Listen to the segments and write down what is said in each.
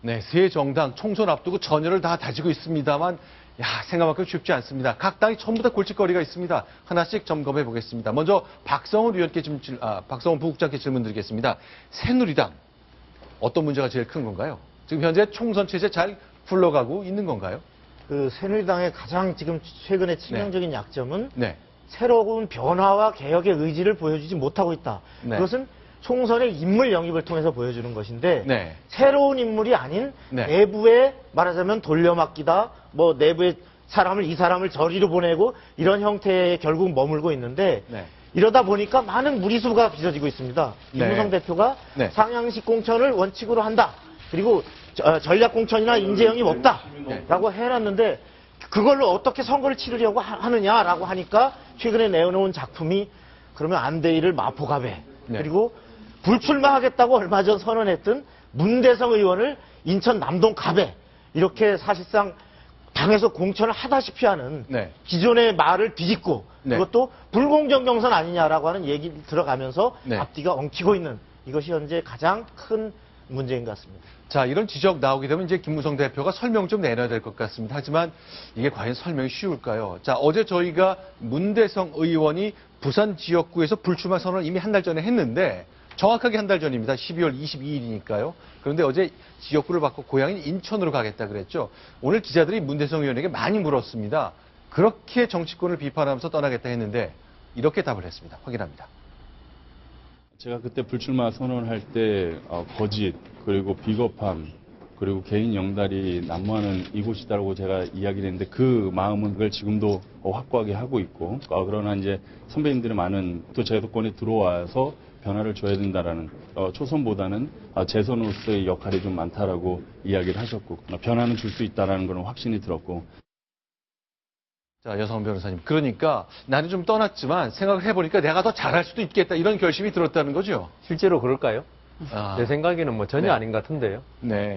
네, 새 정당 총선 앞두고 전열을 다 다지고 있습니다만 생각만큼 쉽지 않습니다. 각 당이 전부 다 골칫거리가 있습니다. 하나씩 점검해 보겠습니다. 먼저 박성훈 박성훈 부국장께 질문 드리겠습니다. 새누리당 어떤 문제가 제일 큰 건가요? 지금 현재 총선 체제 잘 굴러가고 있는 건가요? 그 새누리당의 가장 지금 최근의 치명적인 약점은 네. 새로운 변화와 개혁의 의지를 보여주지 못하고 있다. 네. 그것은 총선의 인물 영입을 통해서 보여주는 것인데 네. 새로운 인물이 아닌 네. 내부에 말하자면 돌려막기다. 뭐 내부의 이 사람을 저리로 보내고 이런 형태에 결국 머물고 있는데 네. 이러다 보니까 많은 무리수가 빚어지고 있습니다. 네. 김무성 대표가 네. 상향식 공천을 원칙으로 한다. 그리고 전략 공천이나 인재 영입 없다라고 해놨는데 그걸로 어떻게 선거를 치르려고 하느냐라고 하니까 최근에 내놓은 작품이 그러면 안대희를 마포갑에 네. 그리고 불출마하겠다고 얼마 전 선언했던 문대성 의원을 인천 남동갑에 이렇게 사실상 당에서 공천을 하다시피 하는 네. 기존의 말을 뒤집고 네. 그것도 불공정 경선 아니냐라고 하는 얘기 들어가면서 네. 앞뒤가 엉키고 있는 이것이 현재 가장 큰 문제인 것 같습니다. 자, 이런 지적 나오게 되면 이제 김무성 대표가 설명 좀 내놔야 될 것 같습니다. 하지만 이게 과연 설명이 쉬울까요? 자, 어제 저희가 문대성 의원이 부산 지역구에서 불출마 선언을 이미 한 달 전에 했는데 정확하게 한 달 전입니다. 12월 22일이니까요. 그런데 어제 지역구를 바꿔 고향인 인천으로 가겠다 그랬죠. 오늘 기자들이 문대성 의원에게 많이 물었습니다. 그렇게 정치권을 비판하면서 떠나겠다 했는데 이렇게 답을 했습니다. 확인합니다. 제가 그때 불출마 선언할 때 거짓 그리고 비겁함 그리고 개인 영달이 난무하는 이곳이다라고 제가 이야기를 했는데 그 마음은 그걸 지금도 확고하게 하고 있고 그러나 이제 선배님들의 많은 또 제도권에 들어와서 변화를 줘야 된다라는 초선보다는 재선으로서의 역할이 좀 많다라고 이야기를 하셨고 변화는 줄 수 있다라는 그런 확신이 들었고. 자, 여성 변호사님. 그러니까 나는 좀 떠났지만 생각을 해보니까 내가 더 잘할 수도 있겠다 이런 결심이 들었다는 거죠. 실제로 그럴까요? 아. 제 생각에는 뭐 전혀 네. 아닌 것 같은데요. 네.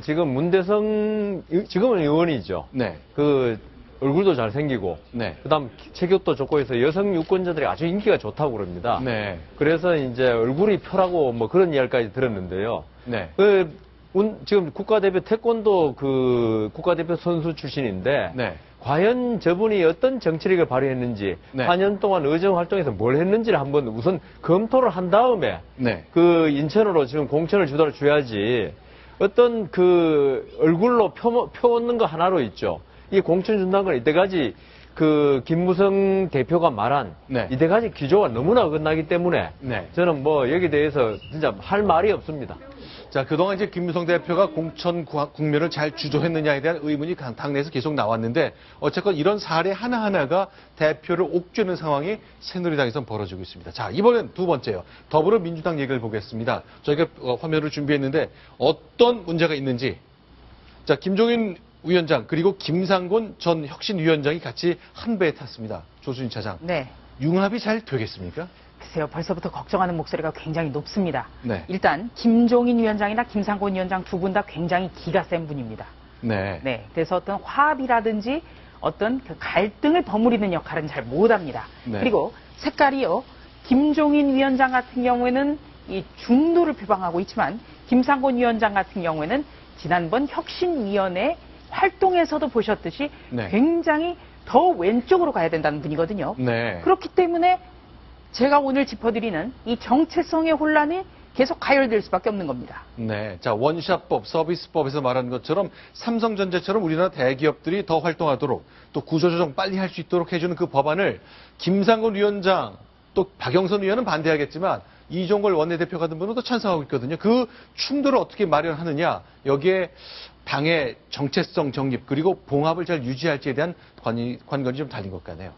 지금 문대성, 지금은 의원이죠. 네. 얼굴도 잘생기고, 네. 그다음 체격도 좋고 해서 여성 유권자들이 아주 인기가 좋다고 그럽니다. 네. 그래서 이제 얼굴이 표라고 뭐 그런 이야기까지 들었는데요. 네. 지금 국가대표 태권도 국가대표 선수 출신인데, 네. 과연 저분이 어떤 정치력을 발휘했는지, 네. 4년 동안 의정 활동에서 뭘 했는지를 한번 우선 검토를 한 다음에, 네. 인천으로 지금 공천을 줘야지, 어떤 얼굴로 펴놓는 거 하나로 있죠. 이 공천 준다는 건 이때까지 김무성 대표가 말한 네. 이때까지 기조가 너무나 어긋나기 때문에 네. 저는 뭐 여기에 대해서 진짜 할 말이 없습니다. 자, 그동안 이제 김무성 대표가 공천 국면을 잘 주도했느냐에 대한 의문이 당내에서 계속 나왔는데 어쨌건 이런 사례 하나하나가 대표를 옥죄는 상황이 새누리당에선 벌어지고 있습니다. 자, 이번엔 두 번째요. 더불어민주당 얘기를 보겠습니다. 저희가 화면을 준비했는데 어떤 문제가 있는지. 자, 김종인 위원장 그리고 김상곤 전 혁신위원장이 같이 한 배에 탔습니다. 조순희 차장. 네. 융합이 잘 되겠습니까? 글쎄요, 벌써부터 걱정하는 목소리가 굉장히 높습니다. 네. 일단 김종인 위원장이나 김상곤 위원장 두 분 다 굉장히 기가 센 분입니다. 네. 네. 그래서 어떤 화합이라든지 어떤 갈등을 버무리는 역할은 잘 못합니다. 네. 그리고 색깔이요. 김종인 위원장 같은 경우에는 이 중도를 표방하고 있지만 김상곤 위원장 같은 경우에는 지난번 혁신위원회 활동에서도 보셨듯이 네. 굉장히 더 왼쪽으로 가야 된다는 분이거든요. 네. 그렇기 때문에 제가 오늘 짚어드리는 이 정체성의 혼란이 계속 가열될 수밖에 없는 겁니다. 네. 자, 원샷법, 서비스법에서 말하는 것처럼 삼성전자처럼 우리나라 대기업들이 더 활동하도록 또 구조조정 빨리 할 수 있도록 해주는 그 법안을 김상곤 위원장 또 박영선 의원은 반대하겠지만 이종걸 원내대표 같은 분은 또 찬성하고 있거든요. 그 충돌을 어떻게 마련하느냐. 여기에 당의 정체성 정립 그리고 봉합을 잘 유지할지에 대한 관건이 좀 달린 것 같네요.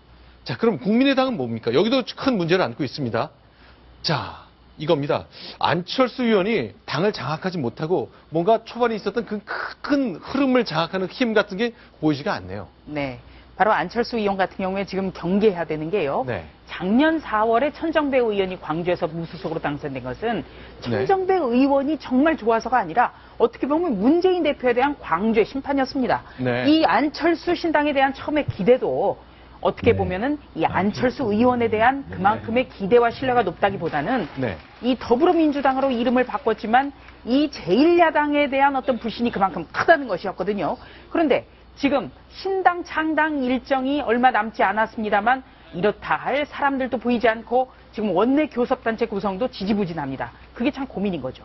자, 그럼 국민의당은 뭡니까? 여기도 큰 문제를 안고 있습니다. 자, 이겁니다. 안철수 의원이 당을 장악하지 못하고 뭔가 초반에 있었던 그 큰 흐름을 장악하는 힘 같은 게 보이지가 않네요. 네. 바로 안철수 의원 같은 경우에 지금 경계해야 되는 게요. 네. 작년 4월에 천정배 의원이 광주에서 무소속으로 당선된 것은 네. 천정배 의원이 정말 좋아서가 아니라 어떻게 보면 문재인 대표에 대한 광주의 심판이었습니다. 네. 이 안철수 신당에 대한 처음에 기대도 어떻게 보면은 이 안철수 의원에 대한 그만큼의 기대와 신뢰가 높다기보다는 네. 이 더불어민주당으로 이름을 바꿨지만 이 제1야당에 대한 어떤 불신이 그만큼 크다는 것이었거든요. 그런데 지금 신당 창당 일정이 얼마 남지 않았습니다만 이렇다 할 사람들도 보이지 않고 지금 원내 교섭단체 구성도 지지부진합니다. 그게 참 고민인 거죠.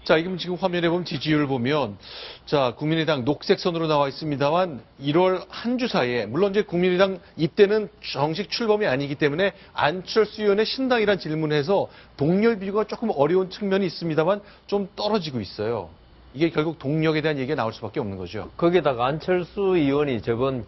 자, 지금 화면에 보면 지지율을 보면, 자, 국민의당 녹색선으로 나와 있습니다만, 1월 한 주 사이에, 물론 이제 국민의당 입대는 정식 출범이 아니기 때문에 안철수 의원의 신당이란 질문에서 동렬 비교가 조금 어려운 측면이 있습니다만, 좀 떨어지고 있어요. 이게 결국 동력에 대한 얘기가 나올 수밖에 없는 거죠. 거기에다가 안철수 의원이 저번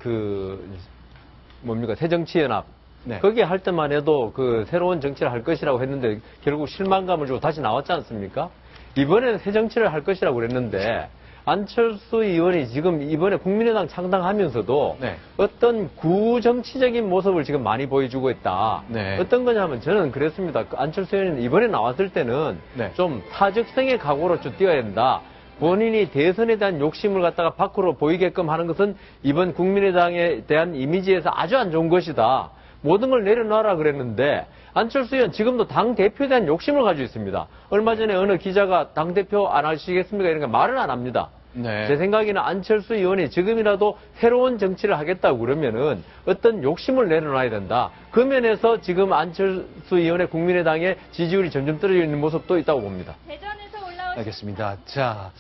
새정치연합. 네. 거기에 할 때만 해도 새로운 정치를 할 것이라고 했는데 결국 실망감을 주고 다시 나왔지 않습니까? 이번에는 새 정치를 할 것이라고 그랬는데 안철수 의원이 지금 이번에 국민의당 창당하면서도 네. 어떤 구정치적인 모습을 지금 많이 보여주고 있다. 네. 어떤 거냐면 저는 그랬습니다. 안철수 의원이 이번에 나왔을 때는 네. 좀 사적성의 각오로 좀 뛰어야 된다. 본인이 대선에 대한 욕심을 갖다가 밖으로 보이게끔 하는 것은 이번 국민의당에 대한 이미지에서 아주 안 좋은 것이다. 모든 걸 내려놔라 그랬는데 안철수 의원 지금도 당대표에 대한 욕심을 가지고 있습니다. 얼마 전에 어느 기자가 당대표 안 하시겠습니까? 이런 거 말은 안 합니다. 네. 제 생각에는 안철수 의원이 지금이라도 새로운 정치를 하겠다고 그러면은 어떤 욕심을 내려놔야 된다. 그 면에서 지금 안철수 의원의 국민의당의 지지율이 점점 떨어지고 있는 모습도 있다고 봅니다. 알겠습니다. 자,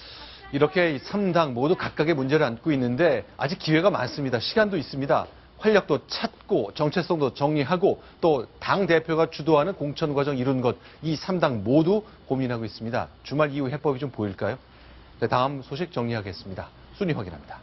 이렇게 3당 모두 각각의 문제를 안고 있는데 아직 기회가 많습니다. 시간도 있습니다. 활력도 찾고 정체성도 정리하고 또 당대표가 주도하는 공천 과정 이룬 것, 이 3당 모두 고민하고 있습니다. 주말 이후 해법이 좀 보일까요? 네, 다음 소식 정리하겠습니다. 순위 확인합니다.